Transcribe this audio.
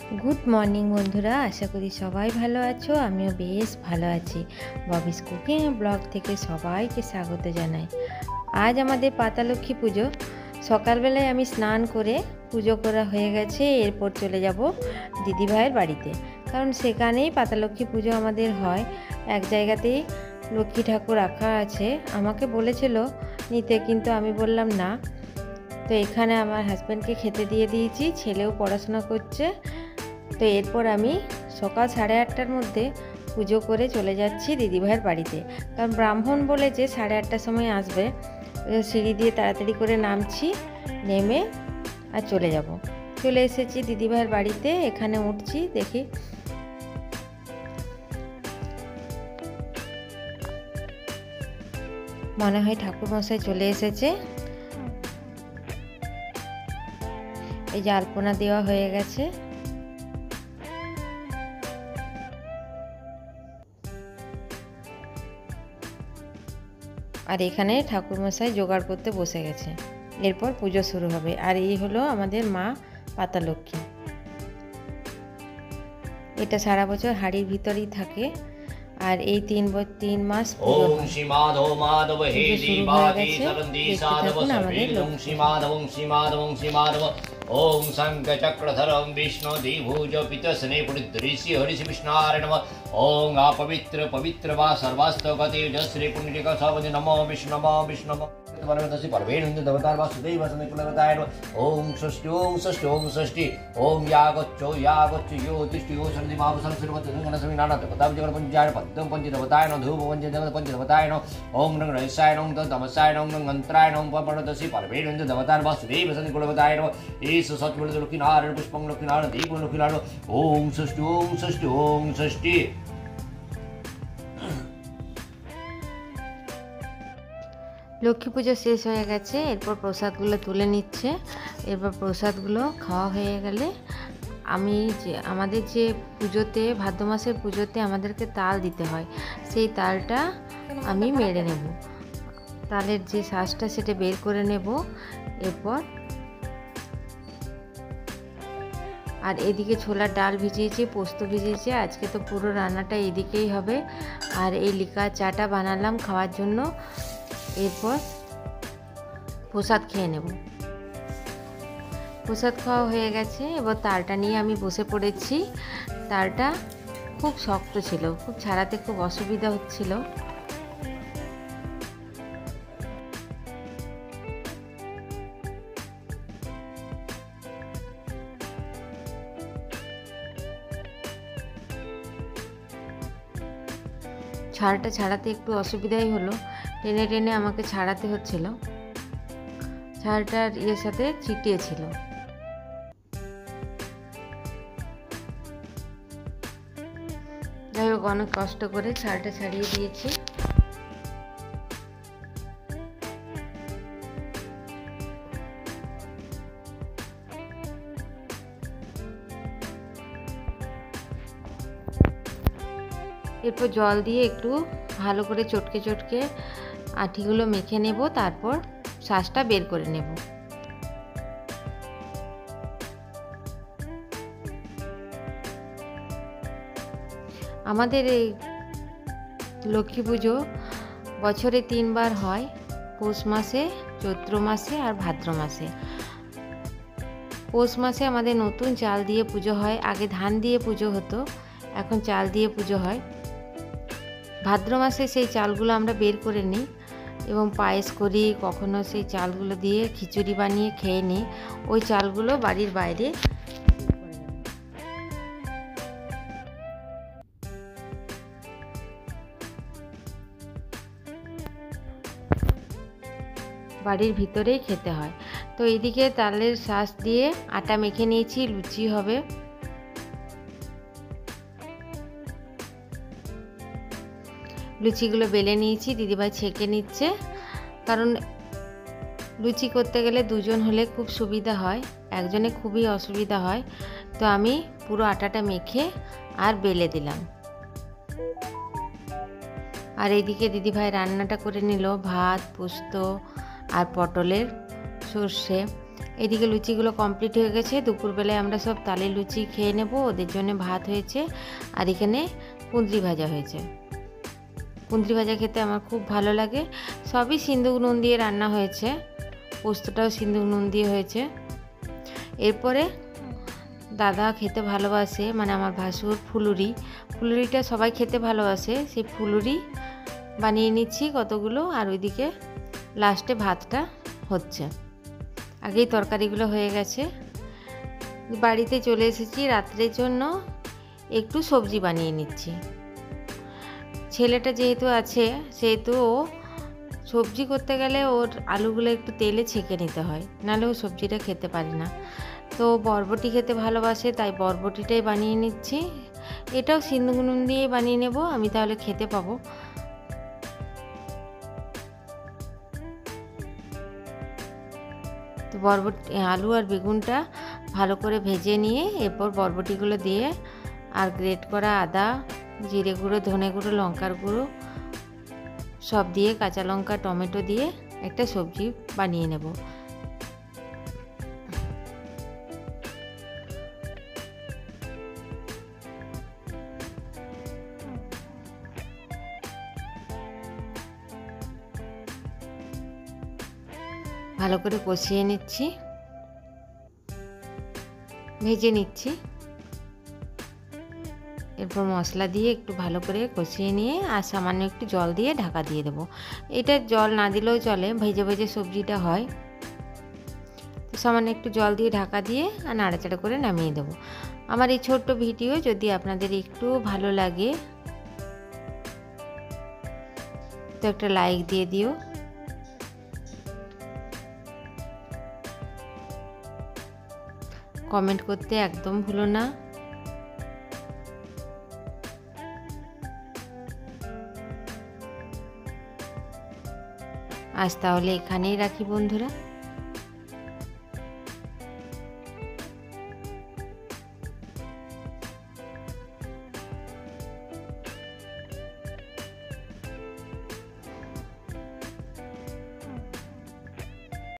Good morning বন্ধুরা, আশা করি সবাই ভালো আছো। আমিও বেশ ভালো আছি। ববিস কুকিং ব্লগ থেকে সবাইকে স্বাগত জানাই। আজ আমাদের পাতালক্ষ্মী পুজো। সকালবেলায় আমি স্নান করে পুজো করা হয়ে গেছে। এরপর চলে যাব দিদিভাইয়ের বাড়িতে, কারণ সেখানেই পাতালক্ষ্মী পুজো আমাদের হয়। এক জায়গাতেই লক্ষ্মী ঠাকুর রাখা আছে। আমাকে বলেছিল নিতে, কিন্তু আমি বললাম না। তো এখানে আমার হাজব্যান্ডকে খেতে দিয়ে দিয়েছি, ছেলেও পড়াশোনা করছে। তো এরপর আমি সকাল 8:30টার মধ্যে পুজো করে চলে যাচ্ছি দিদিভাইয়ের বাড়িতে, কারণ ব্রাহ্মণ বলেছে 8:30টার সময় আসবে। সিঁড়ি দিয়ে তাড়াতাড়ি করে নামছি, নেমে আর চলে যাব। চলে এসেছি দিদিভাইয়ের বাড়িতে, এখানে উঠছি, দেখি মনে হয় ঠাকুরমশাই চলে এসেছে। এই যে আলপনা দেওয়া হয়ে গেছে। আর এখানে ঠাকুরমশাই জোগাড় করতে বসে গেছে। এরপর পুজো শুরু হবে। আর এই হলো আমাদের মা পাতালক্ষ্মী। এটা সারা বছর হাড়ির ভিতরেই থাকে। আর এই 3 মাস পুজো হয়। ओम शंखचक्रधरं विष्णुदिभुज पितस्ने पुरिदृश्य हरिषि विष्णारे नमः। ओम अपवित्र पवित्र वा सर्वास्तगते जश्री पुण्डिक सबदि नमो विष्णु नमः परमेदसि परमेनंद देवतार वासुदेव सनिकुलवताय नमः। ओम षष्ठी ओम षष्ठी ओम यागच्चो यो तिष्ठि यो सर्वि माव सर्वसर्वत गणसमि नाना देवता जगन पंचाय पद्म पंच देवताय नमः। धूप पंच देवता पंच देवताय नमः। ओम नंग रहिसाय नमः तमसाय नमः गंत्राय नमः परमेदसि परमेनंद देवतार वासुदेव सनिकुलवताय नमः। ईश सत्वल लक्ष्मी नारायण पुष्पं लक्ष्मी नारायण दीप लक्ष्मी नारायण। ओम षष्ठी লক্ষ্মী পুজো শেষ হয়ে গেছে। এরপর প্রসাদগুলো তুলে নিচ্ছে। এরপর প্রসাদগুলো খাওয়া হয়ে গেলে আমাদের যে পুজোতে, ভাদ্র মাসের পুজোতে আমাদেরকে তাল দিতে হয়, সেই তালটা আমি মেরে নেব। তালের যে শ্বাসটা সেটা বের করে নেব। এরপর আর এদিকে ছোলার ডাল ভিজিয়েছি, পোস্ত ভিজিয়েছি। আজকে তো পুরো রান্নাটা এদিকেই হবে। আর এই লিকার চাটা বানালাম খাওয়ার জন্য। এরপর প্রসাদ খেয়ে নেব। প্রসাদ খাওয়া হয়ে গেছে। এবার তালটা নিয়ে আমি বসে পড়েছি। তালটা খুব শক্ত ছিল, খুব ছাড়াতে খুব অসুবিধা হচ্ছিল। ছাড়টা ছাড়াতে একটু অসুবিধাই হলো, টেনে টেনে আমাকে ছাড়াতে হচ্ছিল। ছাড়টার ইয়ের সাথে চিটিয়েছিল। যাই হোক, অনেক কষ্ট করে ছাড়টা ছাড়িয়ে দিয়েছি। এরপর জল দিয়ে একটু ভালো করে চটকে চটকে আঠিগুলো মেখে নেব। তারপর শ্বাসটা বের করে নেব। আমাদের এই লক্ষ্মী পুজো বছরে 3 বার হয়, পৌষ মাসে, চৈত্র মাসে আর ভাদ্র মাসে। পৌষ মাসে আমাদের নতুন চাল দিয়ে পুজো হয়। আগে ধান দিয়ে পুজো হতো, এখন চাল দিয়ে পুজো হয়। ভাদ্র মাসে সেই চালগুলো আমরা বের করে নিই এবং পায়েস করি। কখনো সেই চালগুলো দিয়ে খিচুড়ি বানিয়ে খেয়ে নিই। ওই চালগুলো বাড়ির বাইরে বাড়ির ভিতরেই খেতে হয়। তো এইদিকে তালের শ্বাস দিয়ে আটা মেখে নিয়েছি, লুচি হবে। লুচিগুলো বেলে নিয়েছি, দিদিভাই ছেঁকে নিচ্ছে। কারণ লুচি করতে গেলে 2 জন হলে খুব সুবিধা হয়, একজনে খুবই অসুবিধা হয়। তো আমি পুরো আটাটা মেখে আর বেলে দিলাম। আর এইদিকে দিদিভাই রান্নাটা করে নিল, ভাত, পোস্ত আর পটলের সর্ষে। এদিকে লুচিগুলো কমপ্লিট হয়ে গেছে। দুপুরবেলায় আমরা সব তালের লুচি খেয়ে নেব, ওদের জন্য ভাত হয়েছে আর এখানে কুঁদরি ভাজা হয়েছে। কুঁদরি ভাজা খেতে আমার খুব ভালো লাগে। সবই সিন্দুক নুন দিয়ে রান্না হয়েছে, পোস্তটাও সিন্দুক নুন দিয়ে হয়েছে। এরপরে দাদা খেতে ভালোবাসে, মানে আমার ভাসুর ফুলুরিটা সবাই খেতে ভালোবাসে, সেই ফুলুরি বানিয়ে নিচ্ছি কতগুলো। আর ওইদিকে লাস্টে ভাতটা হচ্ছে, আগেই তরকারিগুলো হয়ে গেছে। বাড়িতে চলে এসেছি রাত্রের জন্য, একটু সবজি বানিয়ে নিচ্ছি। ছেলেটা যেহেতু আছে সেহেতু ও সবজি করতে গেলে ওর আলুগুলো একটু তেলে ছেঁকে নিতে হয়, নাহলে ও সবজিটা খেতে পারে না। তো বরবটি খেতে ভালোবাসে, তাই বরবটিটাই বানিয়ে নিচ্ছি। এটাও সিন্দুক নুন দিয়ে বানিয়ে নেব আমি, তাহলে খেতে পাবো। তো বরবটি, আলু আর বেগুনটা ভালো করে ভেজে নিয়ে এরপর বরবটিগুলো দিয়ে আর গ্রেট করা আদা, জিরে গুঁড়ো, ধনে গুঁড়ো, লঙ্কার গুঁড়ো সব দিয়ে, কাঁচা লঙ্কা, টমেটো দিয়ে একটা সবজি বানিয়ে নেব। ভালো করে কষিয়ে নিচ্ছি, ভেজে নিচ্ছি। এরপর মশলা দিয়ে একটু ভালো করে কষিয়ে নিয়ে আর সামান্য একটু জল দিয়ে ঢাকা দিয়ে দেবো। এটা জল না দিলেও চলে, ভেজে ভেজে সবজিটা হয়। তো সামান্য একটু জল দিয়ে ঢাকা দিয়ে আর নাড়াচাড়া করে নামিয়ে দেবো। আমার এই ছোট্ট ভিডিও যদি আপনাদের একটু ভালো লাগে তো একটা লাইক দিয়ে দিও। কমেন্ট করতে একদম ভুলো না। আজ তাহলে এখানেই রাখি বন্ধুরা।